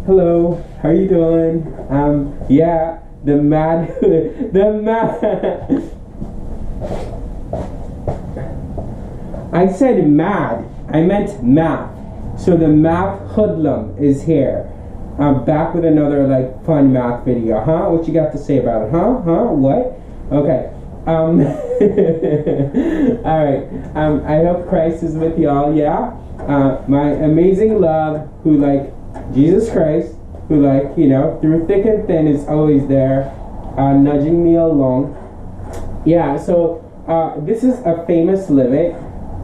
Hello, how you doing? Yeah, the mad, the mad. I said mad. I meant math. So the math hoodlum is here. I'm back with another like fun math video. Huh? What you got to say about it? Huh? What? Okay. All right. I hope Christ is with y'all. Yeah. My amazing love, who like Jesus Christ, who like through thick and thin is always there, nudging me along. Yeah. So this is a famous limit.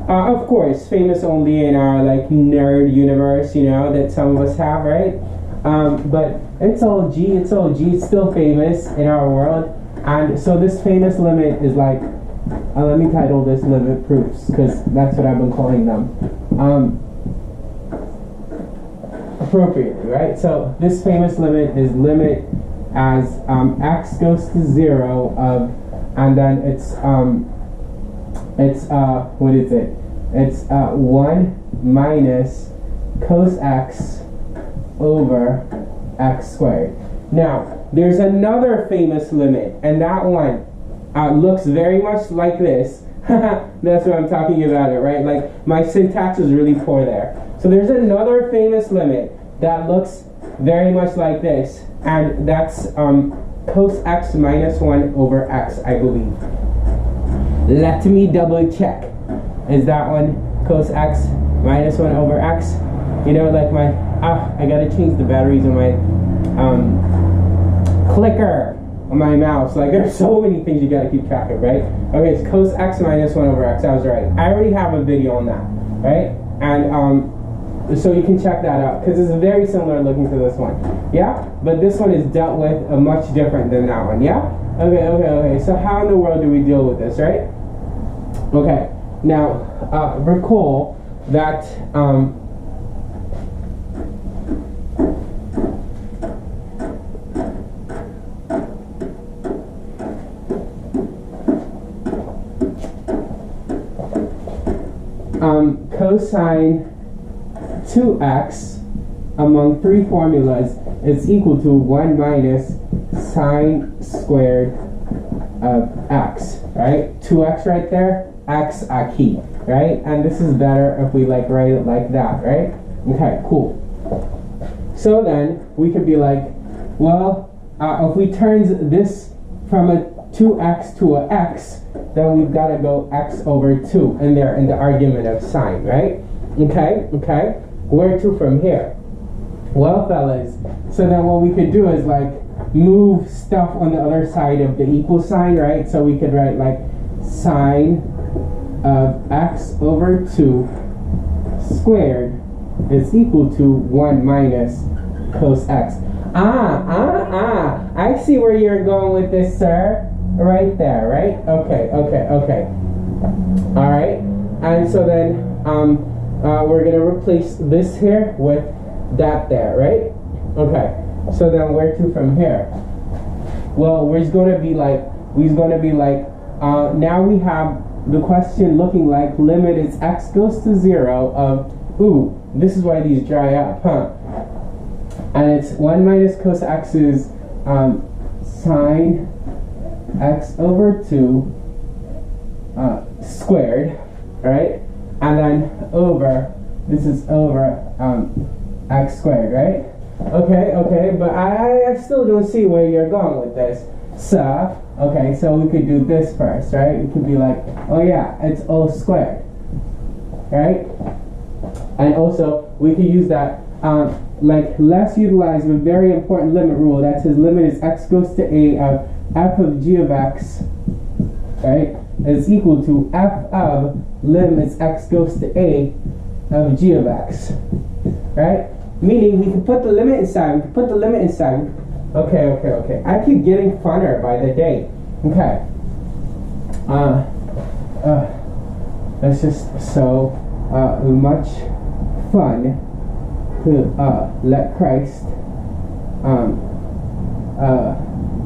Of course, famous only in our like nerd universe, that some of us have, right? But it's all G. It's still famous in our world. And so this famous limit is like, let me title this limit proofs, because that's what I've been calling them. Appropriately, right? So this famous limit is limit as x goes to 0 of, and then it's what is it? It's 1 minus cos x over x squared. Now, there's another famous limit, and that one looks very much like this. That's what I'm talking about it, right? Like, my syntax is really poor there. So there's another famous limit that looks very much like this, and that's cos x minus 1 over x, I believe. Let me double check. Is that one cos x minus 1 over x? Like my, I gotta change the batteries on my clicker on my mouse. Like, there's so many things you gotta keep track of, right? Okay, it's cos x minus 1 over x. I was right. I already have a video on that, right? And so you can check that out, because it's very similar looking to this one. Yeah? But this one is dealt with much different than that one. Yeah? Okay. So how in the world do we deal with this, right? Okay. Now, recall that cosine 2x among 3 formulas is equal to 1 minus sine squared of x, right? 2x right there, x aquí, right? And this is better if we like write it like that, right? Okay, cool. So then we could be like, well, if we turn this from a 2x to a x, then we've got to go x over 2 in there in the argument of sine, right? Okay. Where to from here? Well, fellas, so then what we could do is like move stuff on the other side of the equal sign, right? So we could write like sine of x over 2 squared is equal to 1 minus cos x. I see where you're going with this, sir. Right there, right? Okay. All right. And so then we're going to replace this here with that there, right? Okay. So then where to from here? Well, we're going to be like, now we have the question looking like limit is x goes to 0 of, this is why these dry up, huh? And it's 1 minus cos x is sine x over 2 squared, right? And then over, this is over x squared, right? Okay, but I still don't see where you're going with this. So, okay, so we could do this first, right? We could be like, oh yeah, it's O squared, right? And also, we could use that, like, let's utilize a very important limit rule that says limit is x goes to a of f of g of x, right, is equal to f of lim is x goes to a of g of x, right? Meaning we can put the limit inside, Okay. I keep getting funner by the day. Okay. It's just so much fun to let Christ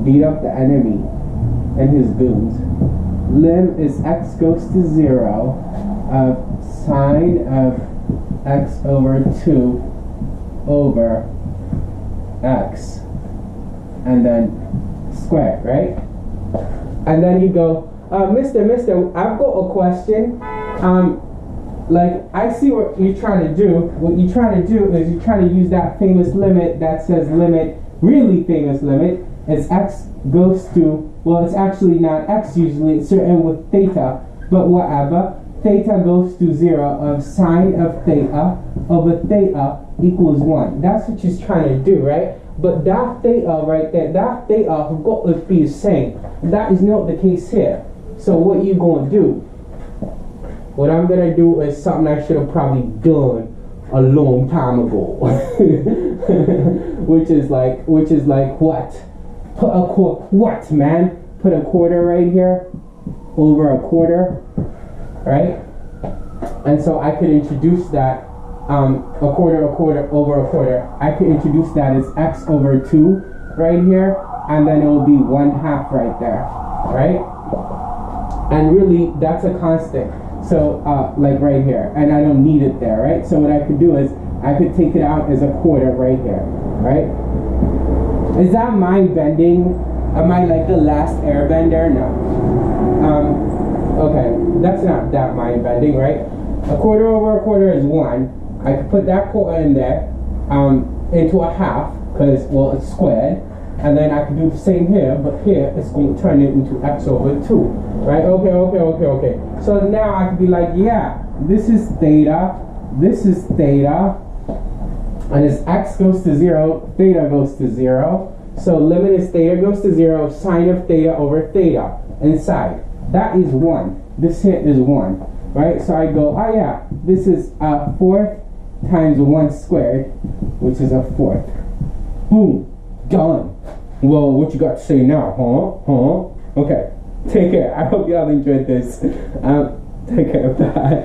beat up the enemy and his goons. Lim is x goes to 0 of sine of x over 2 over x and then squared, right? And then you go, Mister, I've got a question. Like, I see what you're trying to do. What you're trying to do is you're trying to use that famous limit that says limit, really famous limit. It's x goes to, well, it's actually not x usually, it's certain with theta, but whatever. Theta goes to 0 of sine of theta over theta equals 1. That's what you're trying to do, right? But that theta right there, that theta has got to be the same. That is not the case here. So what you going to do? What I'm going to do is something I should have probably done a long time ago. which is like what? Put a what, man? Put a quarter right here over a quarter, right? And so I could introduce that a quarter over a quarter. I could introduce that as x over 2 right here, and then it will be 1/2 right there, right? And really, that's a constant. So, like right here, and I don't need it there, right? So what I could do is I could take it out as a quarter right here, right? Is that mind bending? Am I like the last airbender? No. Okay, that's not that mind bending, right? A quarter over a quarter is 1. I could put that quarter in there, into a half, because, well, it's squared. And then I could do the same here, but here it's going to turn it into x over 2, right? Okay. So now I could be like, yeah, this is theta, and as x goes to 0, theta goes to 0. So limit is theta goes to 0 of sine of theta over theta inside. That is 1. This here is 1, right? So I go, oh yeah, this is a fourth times 1 squared, which is a fourth. Boom. Done. Well, what you got to say now, huh? Okay. Take care. I hope y'all enjoyed this. Take care. Bye.